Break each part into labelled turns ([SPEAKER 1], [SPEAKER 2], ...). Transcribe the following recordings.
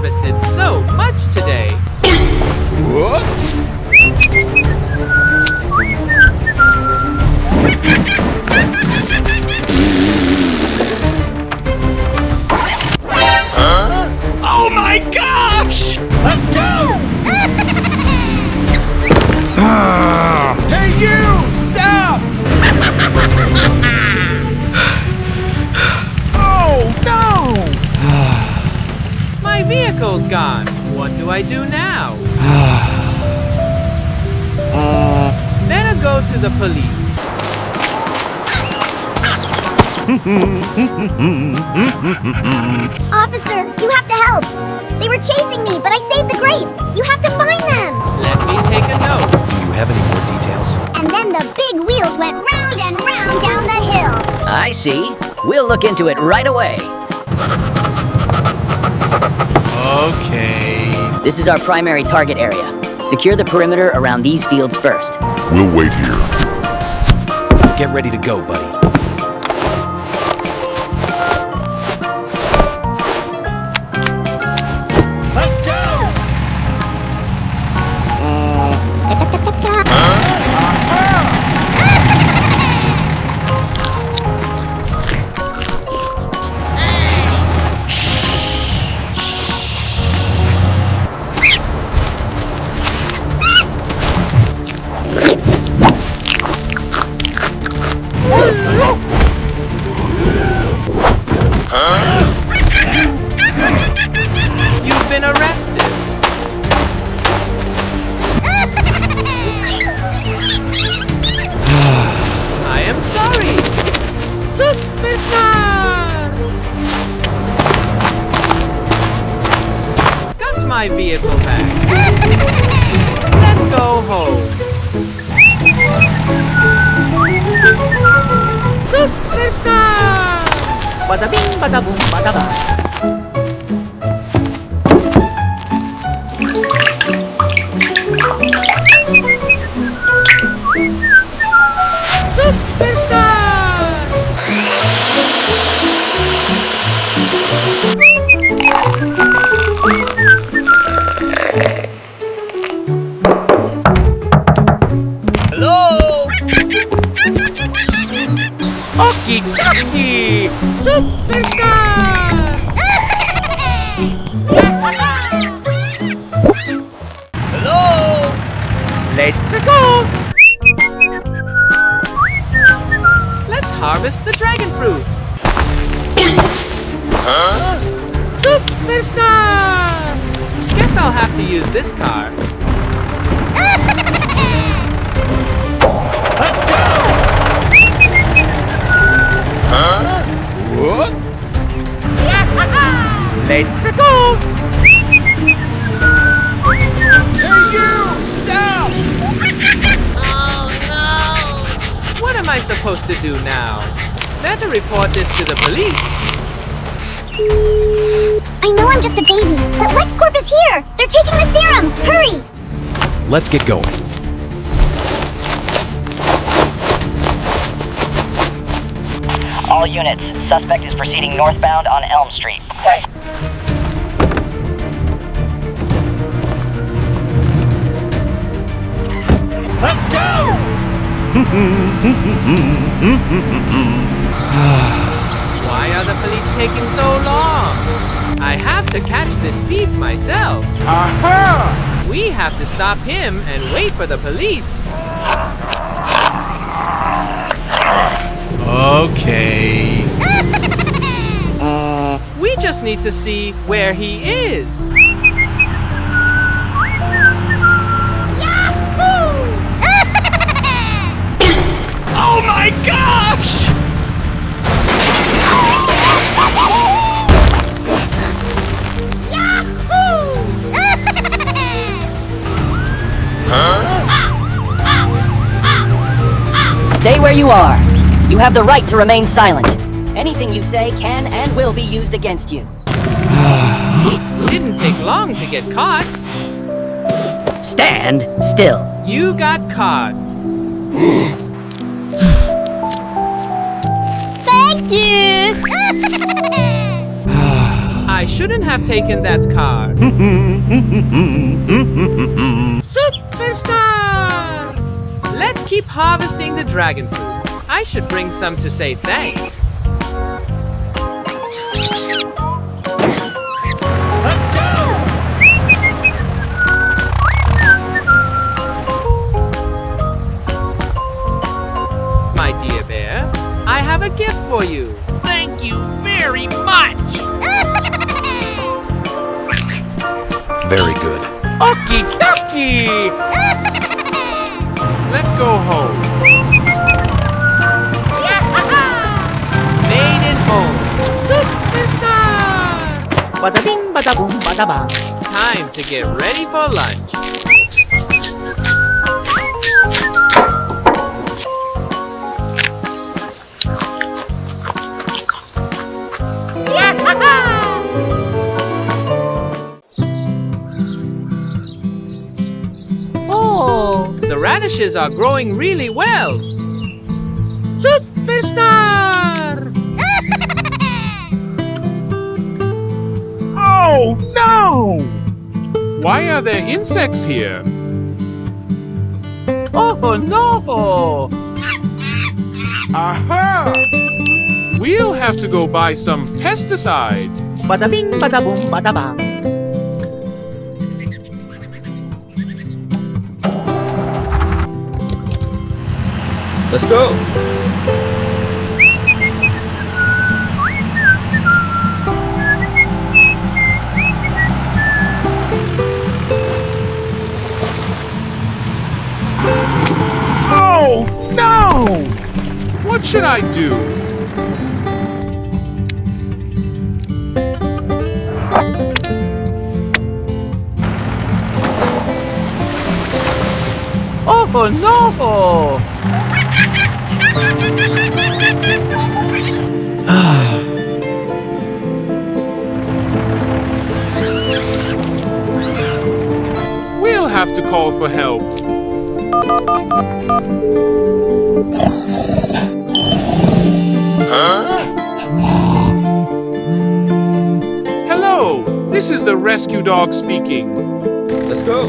[SPEAKER 1] harvested so much today.
[SPEAKER 2] What?
[SPEAKER 3] Huh?
[SPEAKER 2] Oh my gosh! Let's go! Hey you! Stop! Oh no!
[SPEAKER 1] My vehicle's gone. What do I do now? Better go to the police.
[SPEAKER 4] Officer, you have to help. They were chasing me, but I saved the grapes. You have to find them.
[SPEAKER 1] Let me take a note.
[SPEAKER 2] Do you have any more details?
[SPEAKER 4] And then the big wheels went round and round down the hill.
[SPEAKER 5] I see. We'll look into it right away.
[SPEAKER 2] Okay.
[SPEAKER 5] This is our primary target area. Secure the perimeter around these fields first.
[SPEAKER 3] We'll wait here.
[SPEAKER 2] Get ready to go, buddy. Let's go!
[SPEAKER 1] You've been arrested. I am sorry. Superstar! Got my vehicle back. Let's go home. Superstar! Bada bing, bada boom, bada bang.
[SPEAKER 2] Hello?
[SPEAKER 1] Okie dokie! Superstar!
[SPEAKER 2] Hello?
[SPEAKER 1] Let's go! Let's harvest the dragon fruit!
[SPEAKER 3] Huh?
[SPEAKER 1] Superstar! Guess I'll have to use this car.
[SPEAKER 2] Let's go!
[SPEAKER 3] Huh?
[SPEAKER 2] What?
[SPEAKER 1] Let's go!
[SPEAKER 2] Hey you! Stop!
[SPEAKER 1] What am I supposed to do now? Better report this to the police.
[SPEAKER 4] I know I'm just a baby, but LexCorp is here. They're taking the serum. Hurry!
[SPEAKER 2] Let's get going.
[SPEAKER 5] All units, suspect is proceeding northbound on Elm Street.
[SPEAKER 2] Let's go!
[SPEAKER 1] Why are the police taking so long? I have to catch this thief myself.
[SPEAKER 2] Aha!
[SPEAKER 1] We have to stop him and wait for the police.
[SPEAKER 2] Okay.
[SPEAKER 1] We just need to see where he is.
[SPEAKER 2] Oh my gosh!
[SPEAKER 5] Stay where you are. You have the right to remain silent. Anything you say can and will be used against you.
[SPEAKER 1] Didn't take long to get caught.
[SPEAKER 5] Stand still.
[SPEAKER 1] You got caught.
[SPEAKER 4] Thank you!
[SPEAKER 1] I shouldn't have taken that car. Superstar! Let's keep harvesting the dragon fruit. I should bring some to say thanks.
[SPEAKER 2] Let's go!
[SPEAKER 1] My dear bear, I have a gift for you.
[SPEAKER 2] Thank you very much!
[SPEAKER 3] Very good.
[SPEAKER 2] Okie dokie!
[SPEAKER 1] Let's go home. Made in home. Superstar!
[SPEAKER 2] Bada bing, bada boom, bada bang.
[SPEAKER 1] Time to get ready for lunch. Oh, the radishes are growing really well. Superstar!
[SPEAKER 6] Oh, no! Why are there insects here?
[SPEAKER 2] Oh no! Aha!
[SPEAKER 6] We'll have to go buy some pesticide.
[SPEAKER 2] Bada bing, bada boom, bada bang.
[SPEAKER 7] Let's go.
[SPEAKER 6] Oh, no! What should I do?
[SPEAKER 2] Oh no!
[SPEAKER 6] We'll have to call for help. Hello, this is the rescue dog speaking.
[SPEAKER 7] Let's go.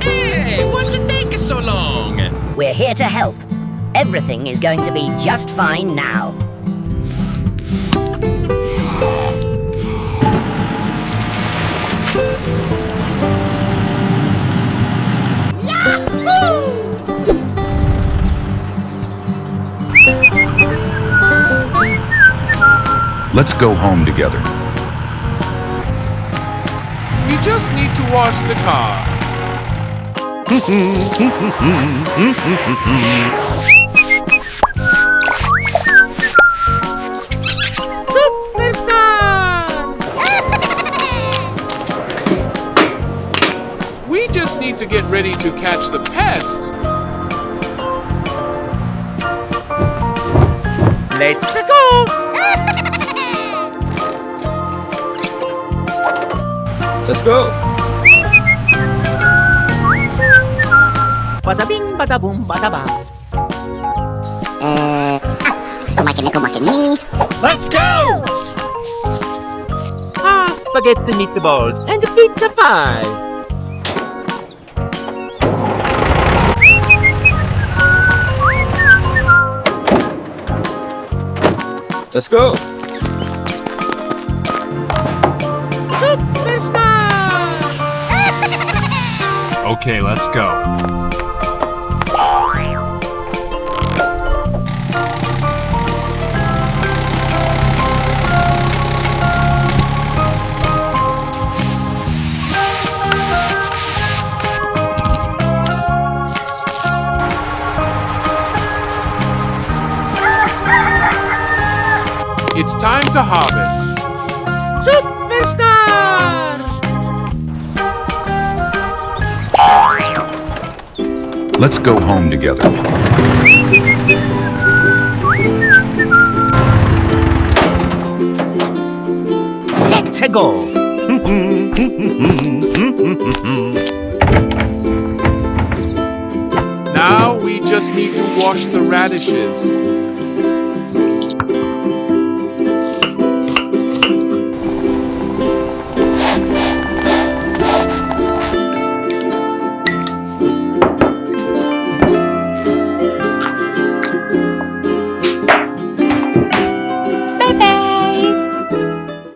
[SPEAKER 1] Hey, what's it taking so long?
[SPEAKER 8] We're here to help. Everything is going to be just fine now.
[SPEAKER 3] Let's go home together.
[SPEAKER 6] We just need to wash the car. We just need to get ready to catch the pests.
[SPEAKER 2] Let's go!
[SPEAKER 7] Let's go.
[SPEAKER 2] Bada bing, bada boom, bada bang.
[SPEAKER 4] Kumakin me.
[SPEAKER 2] Let's go! Spaghetti meatballs and pizza pie.
[SPEAKER 7] Let's go.
[SPEAKER 2] Okay, let's go.
[SPEAKER 6] It's time to harvest.
[SPEAKER 3] Let's go home together.
[SPEAKER 2] Let's go.
[SPEAKER 6] Now we just need to wash the radishes.